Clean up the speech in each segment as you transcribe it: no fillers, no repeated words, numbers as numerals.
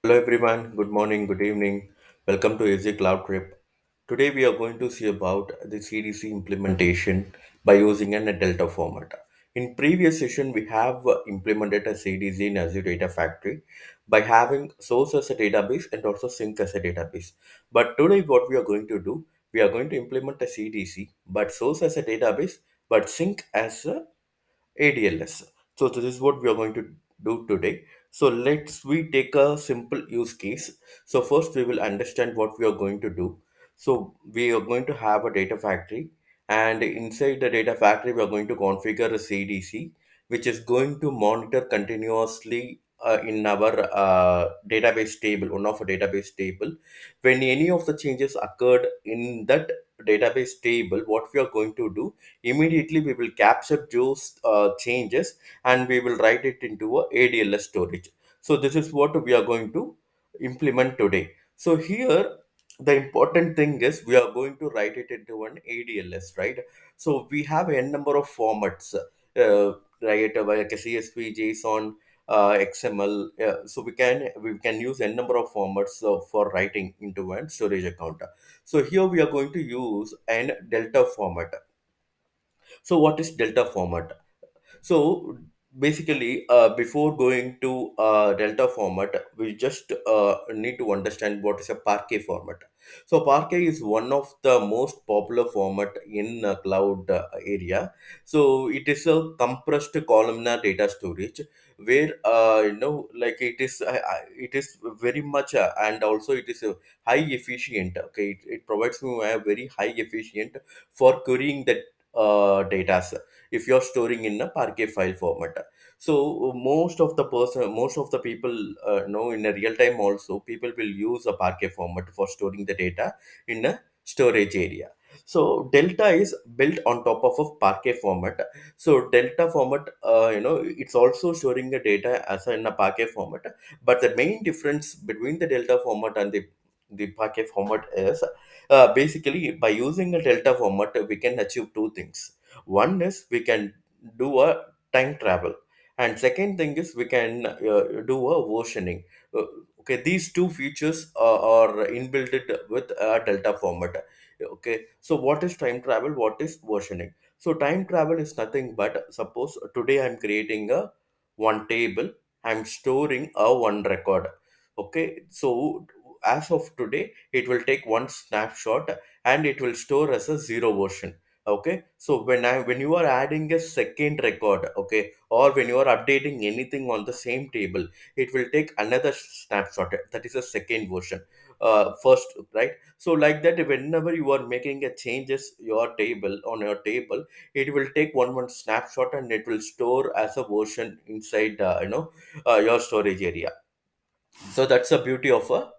Hello everyone, good morning, good evening. Welcome to AZ Cloud Trip. Today we are going to see about the CDC implementation by using a Delta format. In previous session, we have implemented a CDC in Azure Data Factory by having source as a database and also sync as a database. But today what we are going to do, we are going to implement a CDC, but source as a database, but sync as a ADLS. So this is what we are going to do today. So let's we take a simple use case. So first we will understand what we are going to do. So we are going to have a data factory, and inside the data factory we are going to configure a CDC which is going to monitor continuously in our database table, one of a database table. When any of the changes occurred in that database table, what we are going to do, immediately we will capture those changes and we will write it into a ADLS storage. So this is what we are going to implement today. So here the important thing is we are going to write it into an ADLS, right? So we have a n number of formats, right, like a CSV, JSON, XML. So we can use n number of formats for writing into an storage account. So here we are going to use an Delta format. So what is Delta format? So basically, before going to Delta format, we just need to understand what is a Parquet format. So Parquet is one of the most popular format in cloud area. So it is a compressed columnar data storage where like it is very much and also it is high efficient. Okay, it provides me a very high efficient for querying the data if you're storing in a Parquet file format. So most of the people know in a real time also, people will use a Parquet format for storing the data in a storage area. So Delta is built on top of a Parquet format. So Delta format, it's also storing the data as in a Parquet format. But the main difference between the Delta format and the Parquet format is basically by using a Delta format, we can achieve two things. One is we can do a time travel, and second thing is we can do a versioning. Okay, these two features are inbuilt with a Delta format. Okay, so what is time travel? What is versioning? So time travel is nothing but, suppose today I'm creating a one table, I'm storing a one record. Okay, so as of today, it will take one snapshot and it will store as a zero version. Okay, so when you are adding a second record, okay, or when you are updating anything on the same table, it will take another snapshot, that is a second version. First, right? So like that, whenever you are making a changes your table, it will take one snapshot and it will store as a version inside your storage area. So that's the beauty of a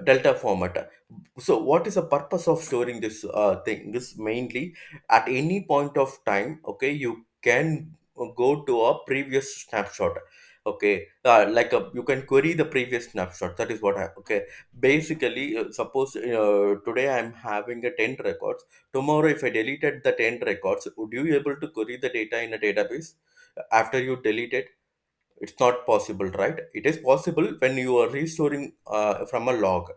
Delta format. So what is the purpose of storing this thing? This mainly at any point of time, okay, you can go to a previous snapshot. Okay, you can query the previous snapshot. That is what I, okay. Basically, suppose today I'm having a 10 records. Tomorrow, if I deleted the 10 records, would you be able to query the data in a database after you delete it? It's not possible, right? It is possible when you are restoring from a log.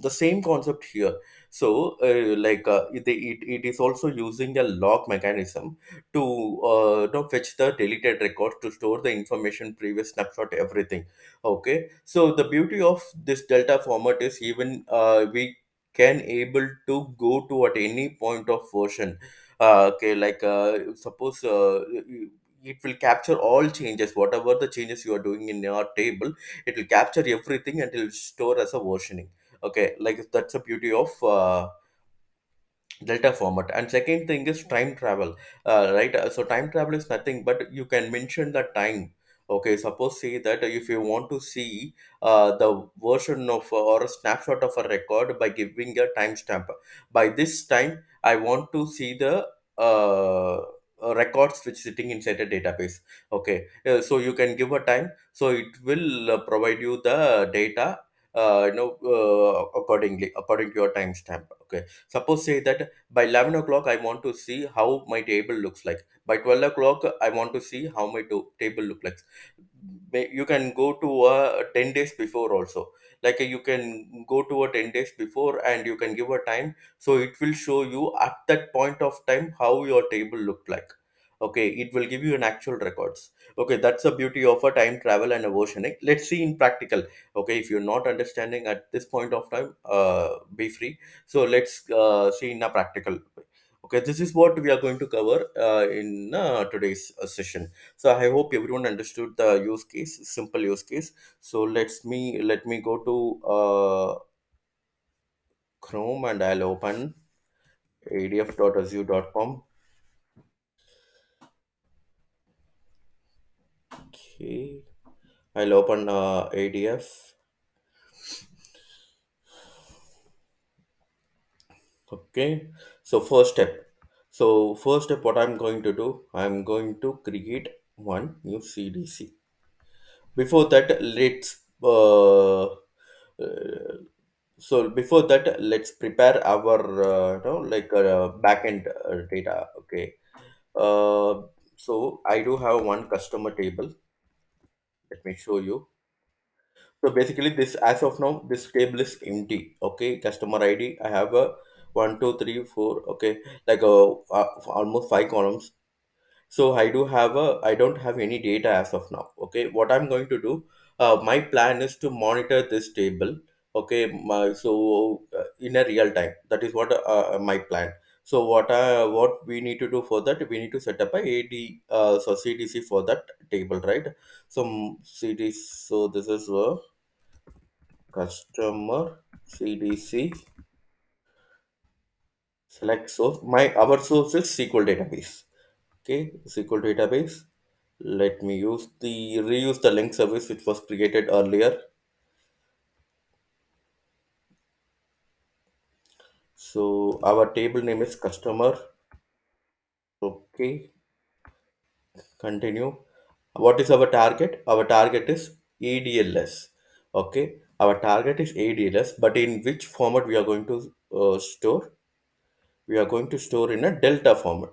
The same concept here. So it is also using a log mechanism to fetch the deleted record to store the information, previous snapshot, everything. Okay, so the beauty of this Delta format is even we can able to go to at any point of version. Okay, suppose it will capture all changes, whatever the changes you are doing in your table, it will capture everything and it will store as a versioning. Okay, like that's the beauty of Delta format. And second thing is time travel, right? So time travel is nothing but you can mention the time. Okay, suppose say that if you want to see the version of or a snapshot of a record by giving a timestamp. By this time, I want to see the records which sitting inside a database. Okay, so you can give a time, so it will provide you the data accordingly according to your timestamp. Okay, suppose say that by 11 o'clock I want to see how my table looks like. By 12 o'clock I want to see how my table look like. You can go to 10 days before also. Like you can go to a 10 days before and you can give a time, so it will show you at that point of time how your table looked like. Okay, it will give you an actual records. Okay, that's the beauty of a time travel and a versioning. Let's see in practical. Okay, if you're not understanding at this point of time, be free. So let's see in a practical way. Okay, this is what we are going to cover in today's session. So I hope everyone understood the use case, simple use case. So let me go to Chrome and I'll open adf.azure.com. Okay, I'll open ADF. Okay, so first step, what I'm going to do, I'm going to create one new CDC. Before that, before that, let's prepare our backend data. Okay, uh, so I do have one customer table. Let me show you. So basically, this as of now, this table is empty. Okay, customer ID. I have a one, two, three, four. Okay, like almost five columns. So I don't have any data as of now. Okay, what I'm going to do, my plan is to monitor this table. Okay, in a real time. That is what my plan. So what we need to do for that, we need to set up a CDC for that table, right? So CDC. So this is a customer CDC select source. Our source is SQL database. Okay, SQL database. Let me reuse the link service which was created earlier. So our table name is customer. Okay, continue. What is our target? Our target is ADLS. Okay, our target is ADLS, but in which format we are going to store? We are going to store in a delta format.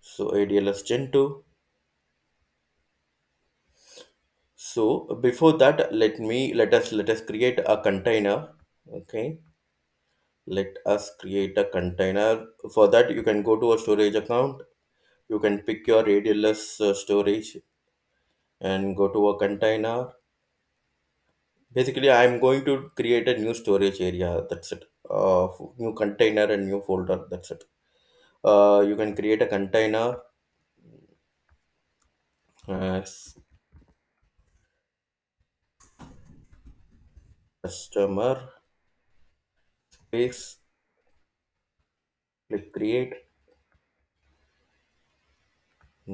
So ADLS Gen 2. So before that, let us create a container. Okay, let us create a container. For that, you can go to a storage account. You can pick your ADLS storage and go to a container. Basically, I'm going to create a new storage area. That's it. New container and new folder. That's it. You can create a container as customer space. Click create.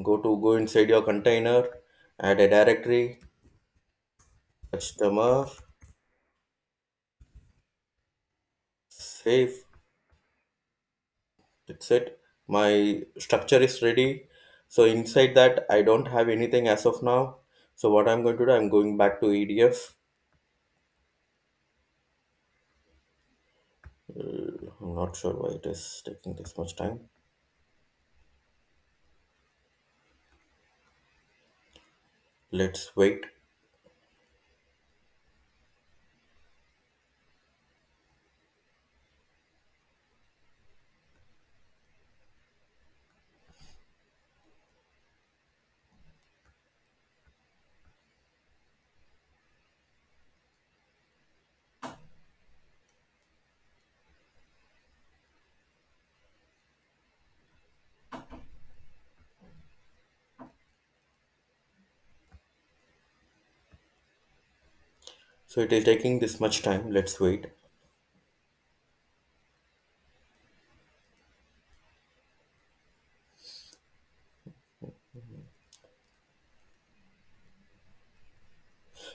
Go inside your container. Add a directory. Customer. Save. That's it. My structure is ready. So inside that, I don't have anything as of now. So what I'm going to do, I'm going back to ADF. I'm not sure why it is taking this much time. Let's wait. So it is taking this much time. Let's wait.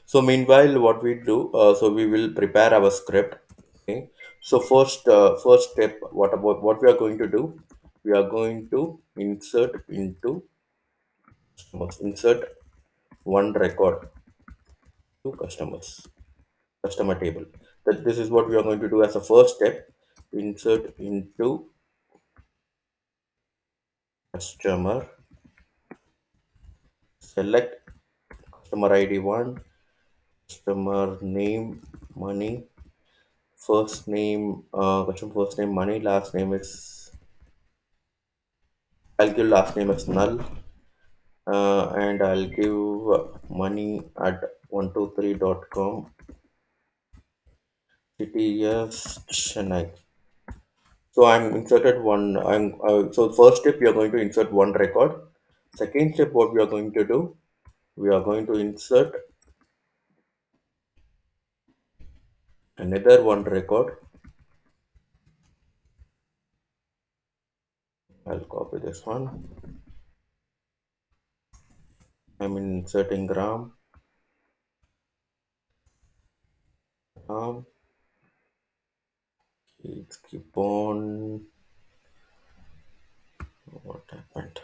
So meanwhile, what we do, so we will prepare our script. Okay. So first step, what we are going to do? We are going to insert one record. to customer table. That this is what we are going to do as a first step. Insert into customer, select customer ID 1, customer name money, first name customer first name money, last name is, I'll give last name as null, and I'll give money at 123.com, city yes Chennai. So I'm inserted one. So first step we are going to insert one record. Second step, what we are going to do, we are going to insert another one record. I'll copy this one. I'm inserting gram. Let's keep on. What happened?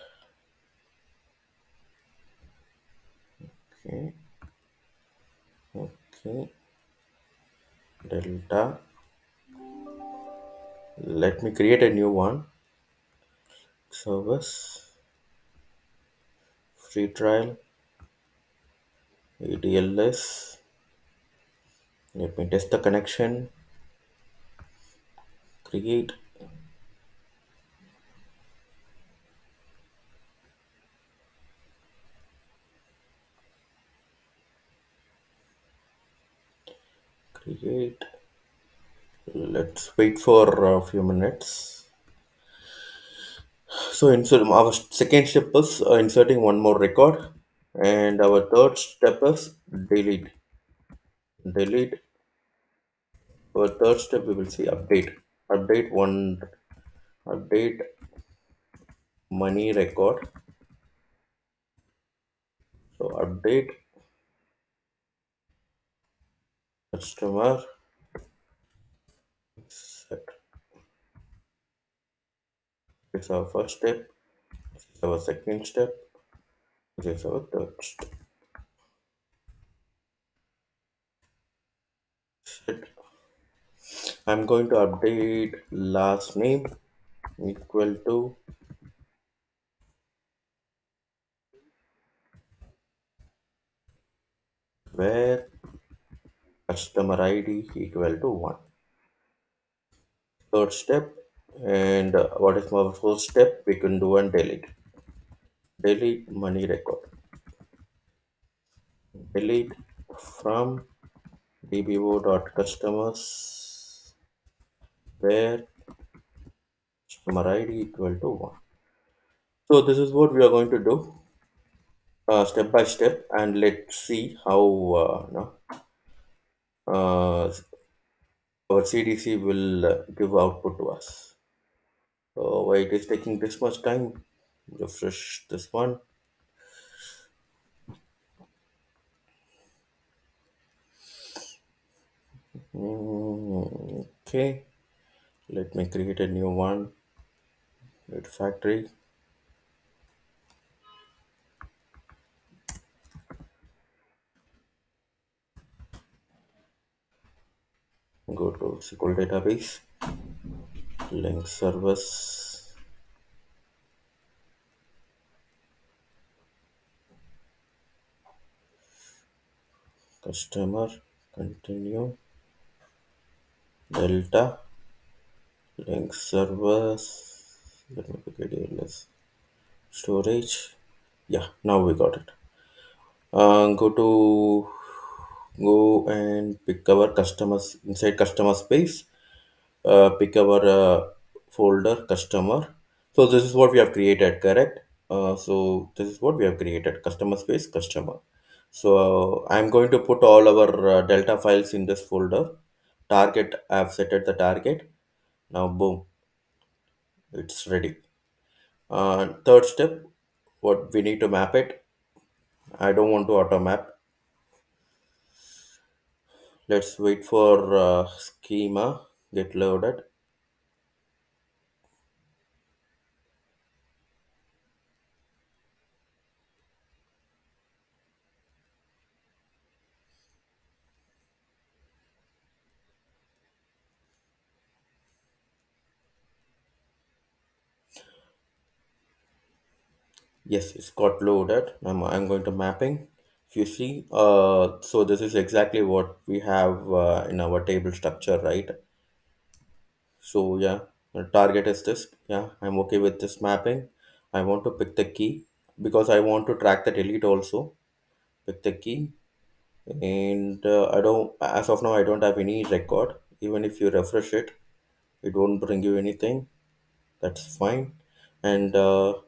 Okay, okay. Delta. Let me create a new one. Service. Free trial. ADLS. Let me test the connection. Create. Create. Let's wait for a few minutes. So insert our second step is inserting one more record, and our third step is delete. Delete. Our third step we will see update. Update one. Update money record. So update customer set. This is our first step. This is our second step. This is our third step. Set. I'm going to update last name equal to where customer ID equal to 1. Third step, and what is my fourth step? We can do and delete. Delete money record. Delete from dbo.customers where customer ID equal to 1. So this is what we are going to do step by step, and let's see how no, uh, our CDC will give output to us. So why it is taking this much time? Refresh this one. Okay, let me create a new one. Red factory. Go to SQL database. Link service. Customer. Continue. Delta. Link service. Let me pick it ALS. Storage. Yeah, now we got it. Go and pick our customers inside customer space. Pick our folder customer. So this is what we have created, correct? So this is what we have created: customer space customer. So I'm going to put all our delta files in this folder. Target, I have set at the target. Now boom, it's ready. Third step, what we need to map it. I don't want to auto map. Let's wait for schema get loaded. Yes, it's got loaded. I'm going to mapping. If you see, so this is exactly what we have in our table structure, right? So yeah, the target is this. Yeah, I'm okay with this mapping. I want to pick the key because I want to track the delete also. Pick the key, and I don't. As of now, I don't have any record. Even if you refresh it, it won't bring you anything. That's fine. And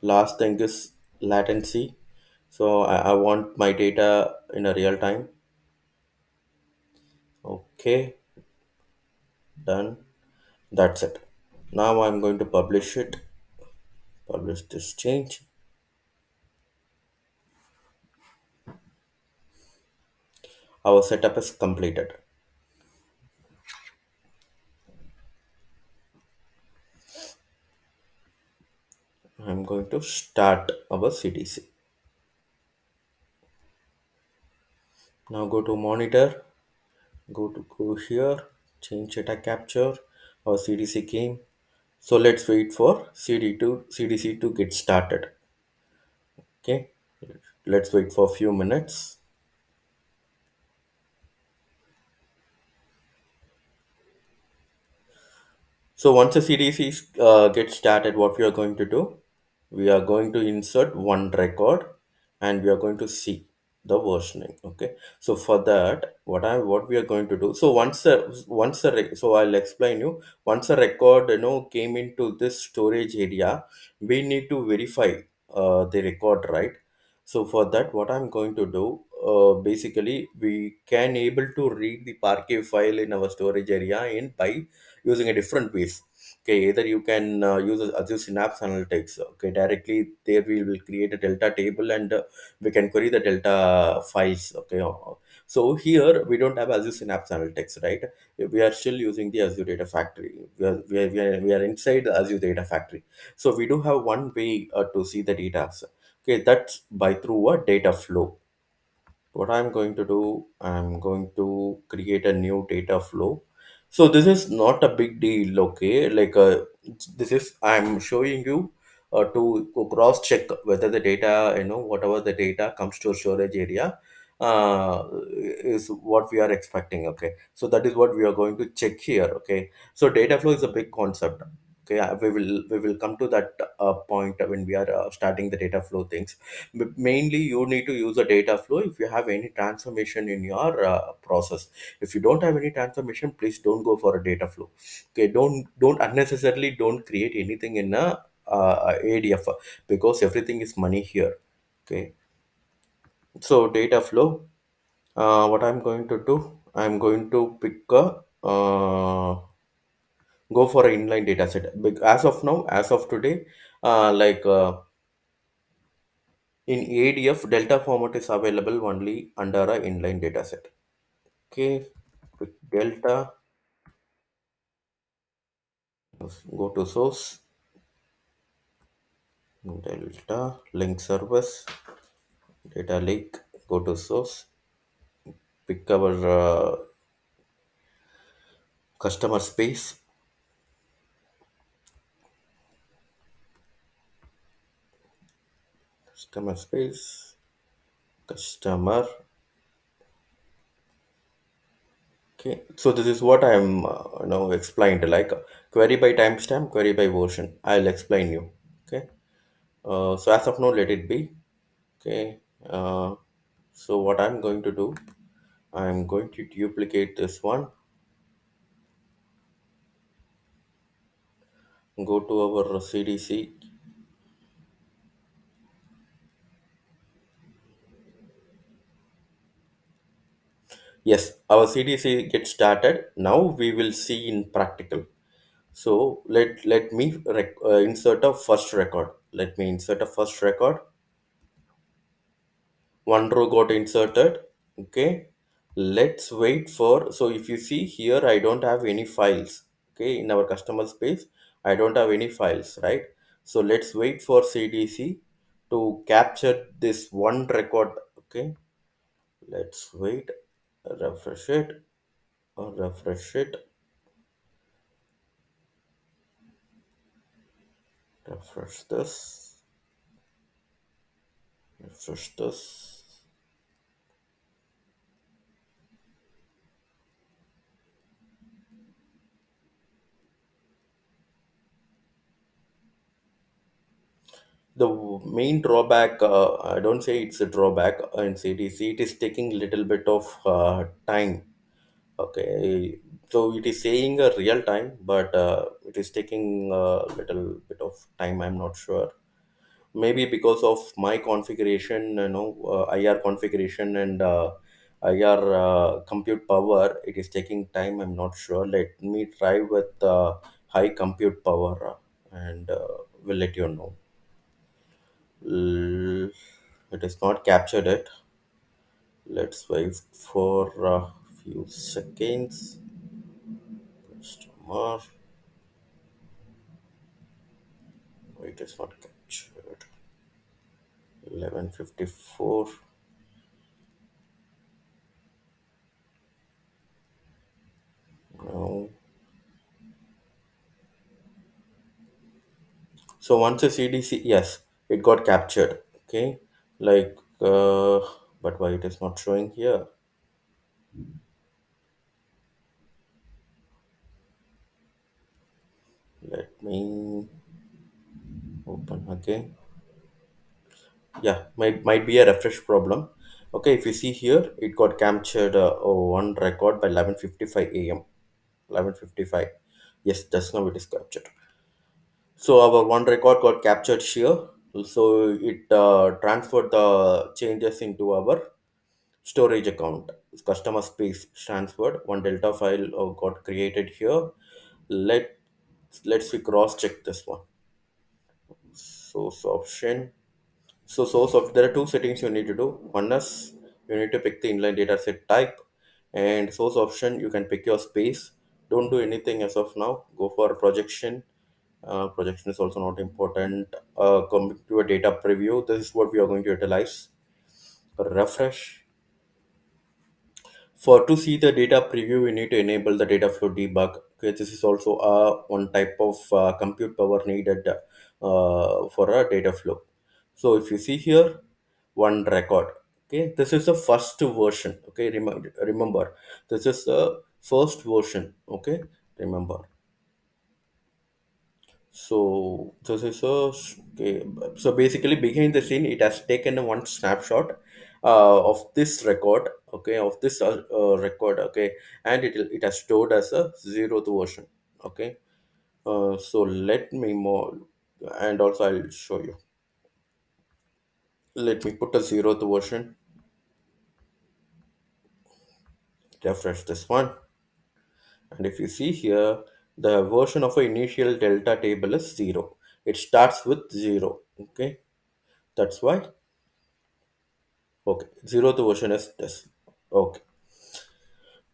last thing is latency. So I want my data in a real time. Okay, done. That's it. Now I'm going to publish it. Publish this change. Our setup is completed. I'm going to start our CDC. Now go to monitor. Go here. Change data capture. Our CDC came. So let's wait for CDC to get started. Okay. Let's wait for a few minutes. So once the CDC gets started, what we are going to do, we are going to insert one record, and we are going to see the versioning. Okay. So for that, what we are going to do. So so I'll explain you. Once a record came into this storage area, we need to verify the record, right? So for that, what I'm going to do, basically, we can able to read the Parquet file in our storage area in by using a different ways. Okay, either you can use Azure Synapse Analytics. Okay, directly there we will create a Delta table, and we can query the Delta files. Okay, so here we don't have Azure Synapse Analytics, right? We are still using the Azure Data Factory. We are inside the Azure Data Factory. So we do have one way to see the data. Okay, that's by through a data flow. What I'm going to do, I'm going to create a new data flow. So this is not a big deal, okay? This is I'm showing you to cross check whether the data, whatever the data comes to a storage area is what we are expecting, okay? So that is what we are going to check here, okay? So data flow is a big concept. Okay, we will come to that point when we are starting the data flow things. But mainly, you need to use a data flow if you have any transformation in your process. If you don't have any transformation, please don't go for a data flow. Okay, don't unnecessarily don't create anything in a ADF, because everything is money here. Okay, so data flow. What I'm going to do, I'm going to pick a go for an inline data set. As of now, as of today, like in ADF, Delta format is available only under a inline dataset. Okay, with Delta, go to source, Delta, link service, data lake, go to source, pick our customer space, customer space, customer. Okay, so this is what I'm explained, like query by timestamp, query by version. I'll explain you. Okay, so as of now, let it be. Okay, so what I'm going to do, I'm going to duplicate this one, go to our CDC. Yes, our CDC gets started. Now we will see in practical. So let me insert a first record. Let me insert a first record. One row got inserted. Okay, let's wait for. So if you see here, I don't have any files. Okay, in our customer space, I don't have any files, right? So let's wait for CDC to capture this one record. Okay, let's wait, refresh it, refresh it, refresh this. Refresh this. The main drawback, I don't say it's a drawback in CDC, it is taking little bit of time. Okay, so it is saying a real time, but it is taking a little bit of time. I'm not sure. Maybe because of my configuration, IR configuration and IR compute power, it is taking time. I'm not sure. Let me try with high compute power and we'll let you know. It is not captured it. Let's wait for a few seconds. Customer, it is not captured. 11:54. No. So once a CDC, yes, it got captured. Okay, like, but why it is not showing here? Let me open again. Yeah, might be a refresh problem. Okay, if you see here, it got captured one record by 11:55 a.m. 11:55. Yes, just now it is captured. So our one record got captured here. So it transferred the changes into our storage account. Customer space transferred. One delta file got created here. Let let's we cross check this one. Source option. So source of there are two settings you need to do. One is you need to pick the inline data set type, and source option you can pick your space. Don't do anything as of now. Go for projection. Projection is also not important. Coming to a data preview, this is what we are going to utilize. Refresh. For to see the data preview, we need to enable the data flow debug. Okay, this is also one type of compute power needed for a data flow. So if you see here, one record. Okay, this is the first version. Okay, remember, this is the first version. Okay, remember. So this is a okay. So basically, behind the scene, it has taken a one snapshot of this record. Okay, of this record. Okay, and it has stored as a zeroth version. Okay. So let me more, and also I'll show you. Let me put a zeroth version. Refresh this one, and if you see here, the version of a initial delta table is zero. It starts with zero. Okay, that's why. Okay, zeroth version is this. Okay,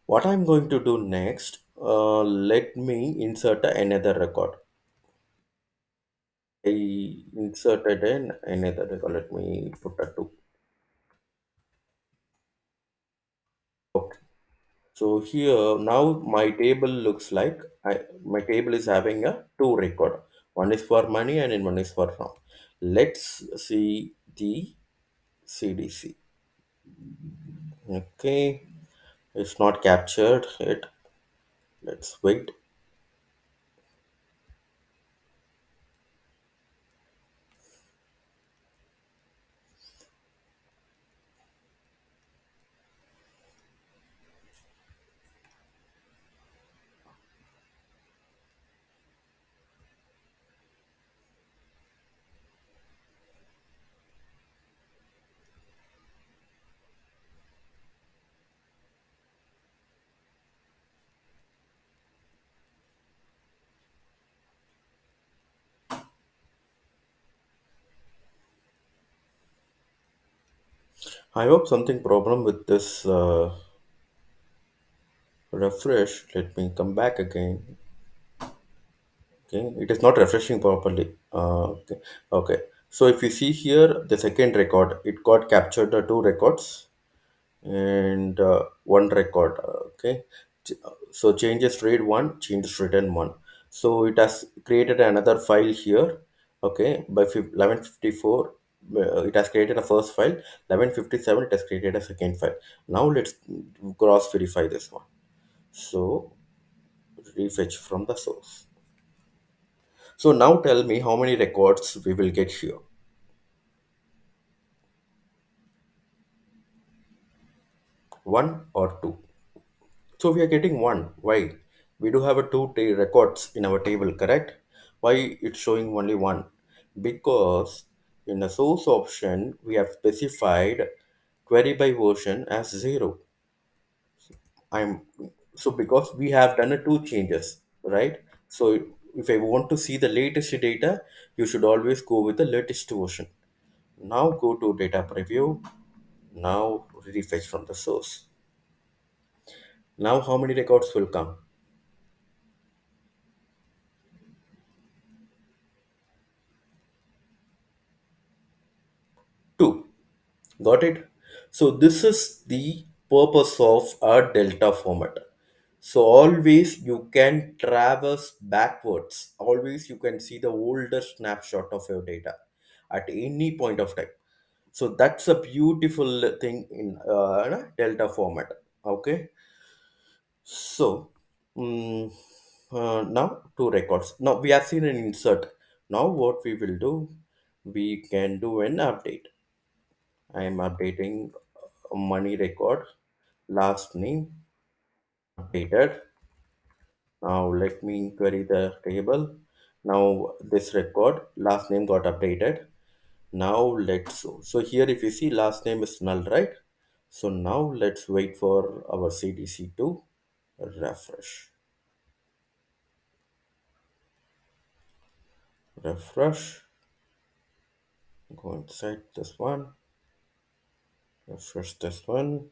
what I'm going to do next, let me insert another record. I inserted in another record. Let me put a two. Okay, so here now my table looks like my table is having a two record. One is for money and then one is for from. Let's see the CDC. Okay, it's not captured it. Let's wait. I hope something problem with this refresh. Let me come back again. Okay, it is not refreshing properly. Okay, okay. So if you see here, the second record, it got captured the two records and one record. Okay, so changes read one, changes written one. So it has created another file here. Okay, by 11:54. it has created a first file. 11:57 it has created a second file. Now let's cross verify this one. So refetch from the source. So now tell me how many records we will get here. One or two? So we are getting one. Why? We do have a records in our table, correct? Why it's showing only one? Because in the source option we have specified query by version as zero. I'm so because we have done a two changes, right? So if I want to see the latest data, you should always go with the latest version. Now go to data preview. Now refresh from the source. Now how many records will come? Two. Got it? So this is the purpose of a delta format. So always you can traverse backwards. Always you can see the older snapshot of your data at any point of time. So that's a beautiful thing in delta format. Okay. So now two records. Now we have seen an insert. Now what we will do, we can do an update. I am updating money record, last name updated. Now let me query the table. Now this record, last name got updated. Now so here if you see last name is null, right? So now let's wait for our CDC to refresh. Refresh. Go inside this one. Refresh this one.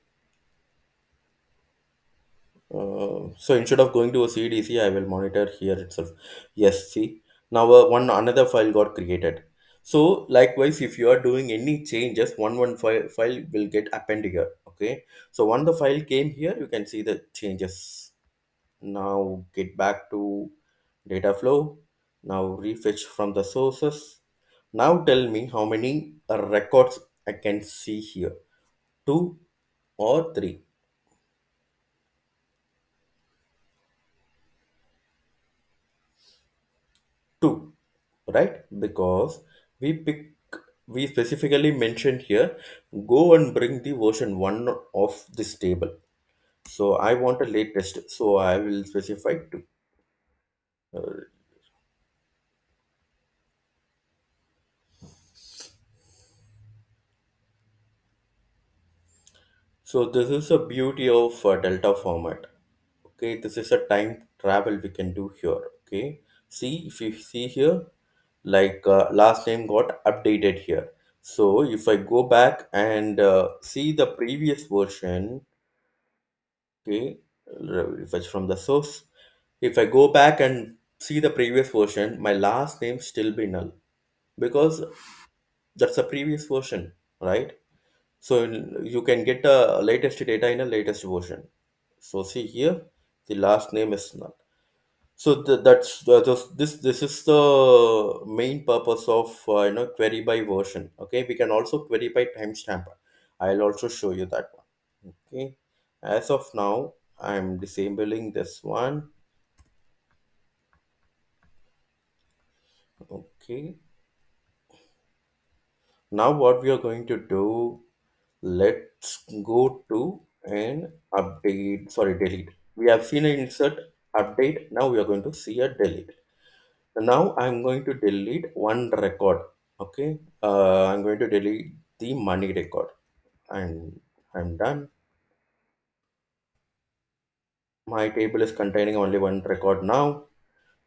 So instead of going to a CDC, I will monitor here itself. Yes, see now one another file got created. So likewise, if you are doing any changes, one file will get append here. Okay. So when the file came here, you can see the changes. Now get back to data flow. Now refetch from the sources. Now tell me how many records I can see here. Two or three? Two, right? Because we pick we specifically mentioned here, go and bring the version 1 of this table. So I want a latest, so I will specify 2. So this is the beauty of delta format. Okay, this is a time travel we can do here. Okay, see if you see here, like last name got updated here. So if I go back and see the previous version. Okay, refresh from the source. If I go back and see the previous version, my last name still be null because that's a previous version, right? So you can get the latest data in a latest version. So see here, the last name is null. So this is the main purpose of query by version. Okay, we can also query by timestamp. I'll also show you that one. Okay, as of now, I'm disabling this one. Okay, now what we are going to do? Let's go to an update. Sorry, delete. We have seen an insert update. Now we are going to see a delete. Now I'm going to delete one record. Okay, I'm going to delete the money record, and I'm done. My table is containing only one record now.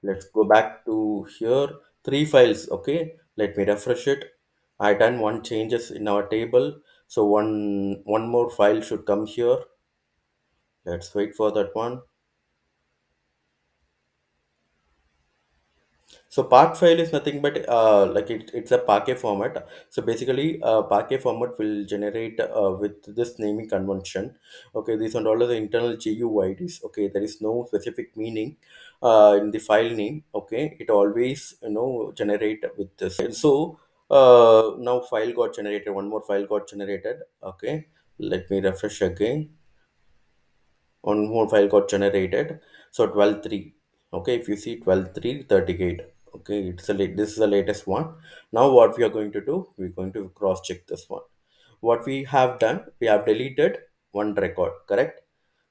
Let's go back to here. Three files. Okay, let me refresh it. I done one changes in our table, so one more file should come here. Let's wait for that one. So part file is nothing but it's a Parquet format. So basically, Parquet format will generate with this naming convention. Okay, these are all of the internal GUIDs. Okay, there is no specific meaning in the file name. Okay, it always generate with this. So Now file got generated, one more file got generated. Okay, let me refresh again. One more file got generated. So 12.3. Okay, if you see 12.3.38. Okay, this is the latest one. Now what we are going to do, we're going to cross check this one. What we have done, we have deleted one record, correct?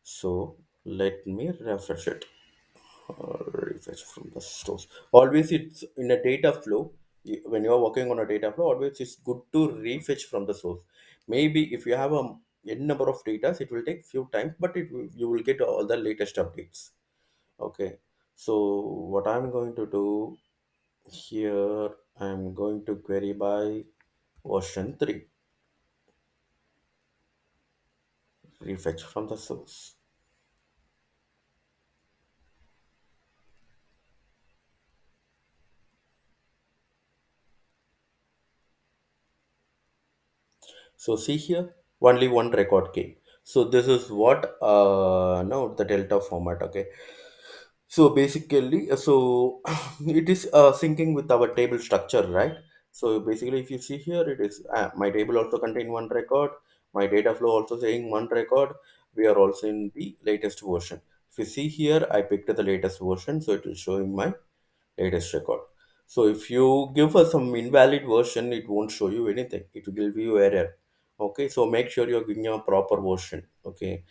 So let me refresh it. Refresh from the source. Always it's in a data flow. When you are working on a data flow, always it's good to refetch from the source. Maybe if you have a n number of data, it will take few times, but you will get all the latest updates. Okay. So what I'm going to do here, I'm going to query by version 3, refetch from the source. So see here, only one record came. So this is what now the delta format. Okay. So basically, it is syncing with our table structure, right? So basically, if you see here, it is my table also contain one record. My data flow also saying one record. We are also in the latest version. If you see here, I picked the latest version, so it will show in my latest record. So if you give us some invalid version, it won't show you anything. It will give you error. Okay, so make sure you're giving a proper version. Okay,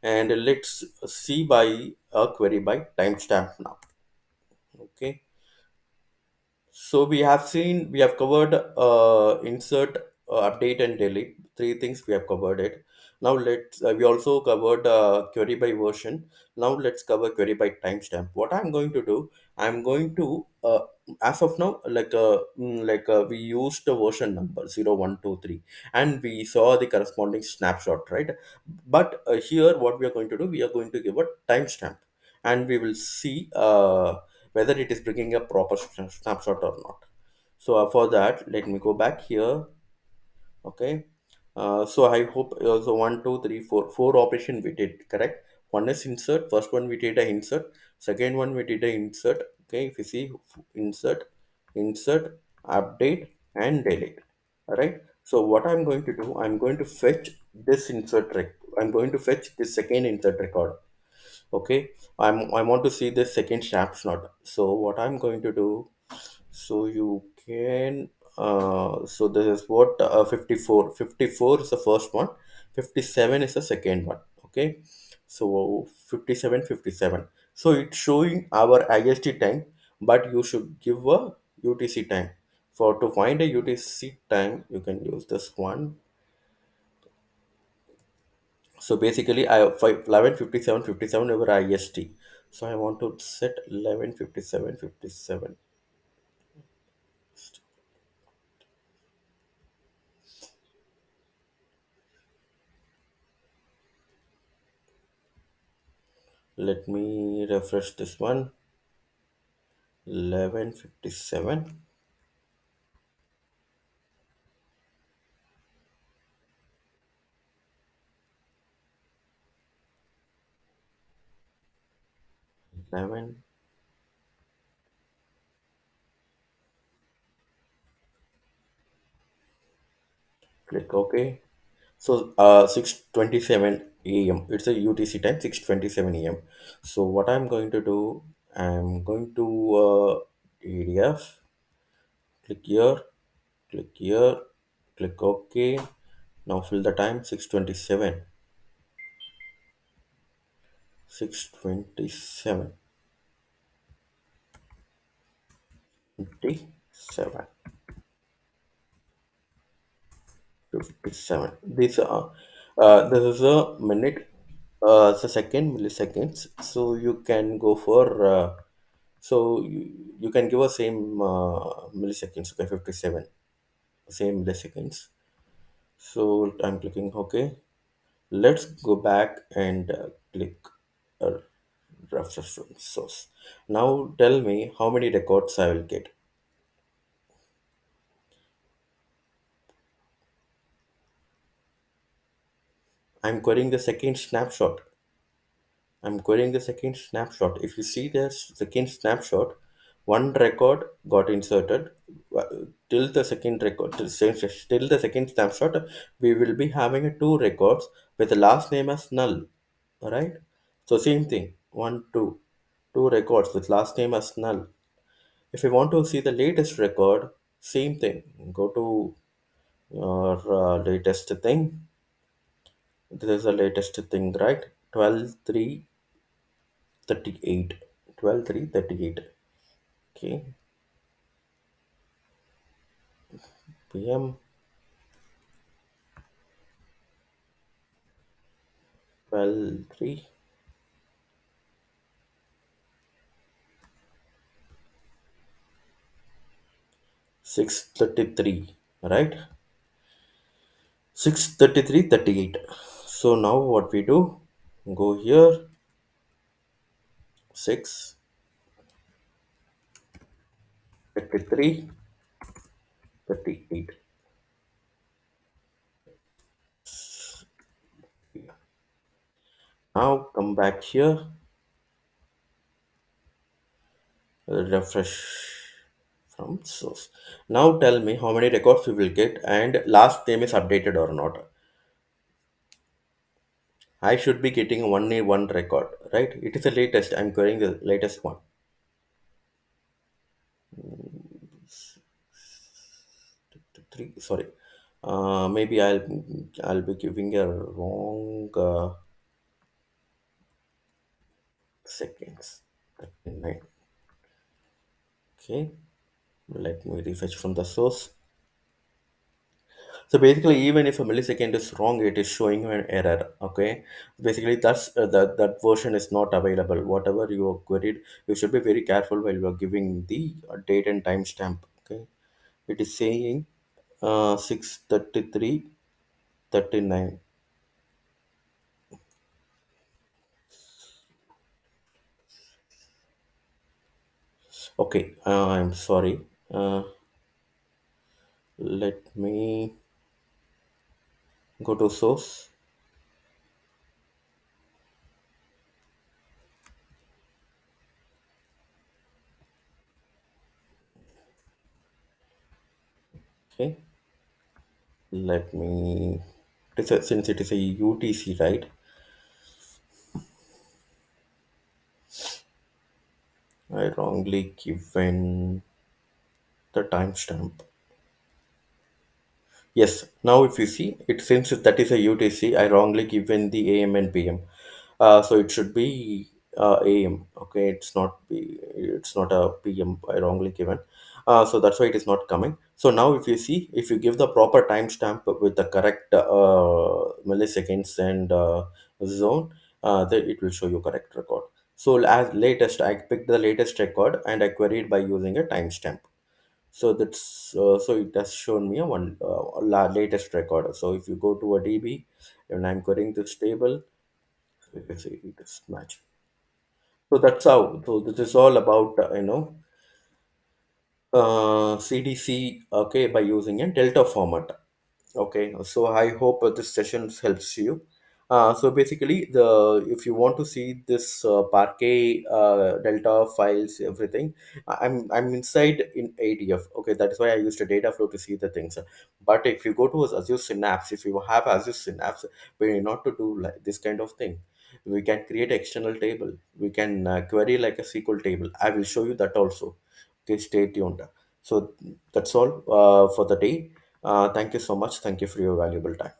and let's see by a query by timestamp now. Okay, so we have covered insert, update, and delete. Three things we have covered it. Now we also covered query by version. Now let's cover query by timestamp. What I'm going to do, I'm going to as of now, we used the version number 0123, and we saw the corresponding snapshot, right? But here, what we are going to do, we are going to give a timestamp, and we will see whether it is bringing a proper snapshot or not. So for that, let me go back here. Okay. So I hope so. One, two, three, four. Four operation we did correct. One is insert. First one we did a insert. Second one we did a insert. Okay. If you see insert, insert, update, and delete. All right. So what I'm going to do, I'm going to fetch this insert I'm going to fetch this second insert record. Okay, I want to see this second snapshot. So what I'm going to do, so you can so this is what 54 is the first one, 57 is the second one. Okay, so 57, 57. So it's showing our IST time, but you should give a UTC time. For to find a UTC time, you can use this one. So basically, I have 11:57:57 over IST. So I want to set 11:57:57. Let me refresh this one. 11:57. 11. Click OK. So 6:27 a.m. It's a UTC time, 6:27 a.m. So what I'm going to do, I'm going to ADF. Click here. Click here. Click OK. Now fill the time 6:27. 6:27. 57. 57. This is a minute, it's a second, milliseconds. So you can go for, you can give a same milliseconds, okay, 57, same milliseconds. So I'm clicking OK. Let's go back and click uh, refresh source. Now tell me how many records I will get. I'm querying the second snapshot. I'm querying the second snapshot. If you see the second snapshot, One record got inserted uh, till the second record, till the second snapshot. We will be having a two records with the last name as null. All right. So same thing. One, two records with last name as null. If you want to see the latest record, same thing. Go to your latest thing. This is the latest thing, right? 12/3/38. 12/3/38. Okay. PM 12/3. 6:33, right? 6:33:38. So now what we do, go here, 6:33:38. Now come back here, refresh from source. Now tell me how many records we will get and last name is updated or not. I should be getting one record, right? It is the latest. I'm querying the latest one. Three, sorry. Maybe I'll be giving a wrong seconds. 39. Okay, let me refresh from the source. So basically, even if a millisecond is wrong, it is showing you an error. Okay, basically that version is not available. Whatever you are queried, you should be very careful while you are giving the date and timestamp. Okay, it is saying 6:33:39. Okay, I'm sorry. Let me go to source. Okay, let me. Since it is a UTC, right? I wrongly given the timestamp. Yes, now if you see, it since that is a UTC, I wrongly given the AM and PM. So it should be AM. Okay, it's not a PM. I wrongly given. So that's why it is not coming. So now if you see, if you give the proper timestamp with the correct milliseconds and zone, then it will show you correct record. So as latest, I picked the latest record and I queried by using a timestamp. So that's so it has shown me a latest record. So if you go to a DB and I'm querying this table, you can see it is match. So that's how. So this is all about CDC. Okay, by using a delta format. Okay, so I hope this session helps you. So basically, the if you want to see this Parquet Delta files, everything, I'm inside in ADF. Okay, that is why I used a data flow to see the things. But if you go to Azure Synapse, if you have Azure Synapse, we need not to do like this kind of thing. We can create external table. We can query like a SQL table. I will show you that also. Okay, stay tuned. So that's all for the day. Thank you so much. Thank you for your valuable time.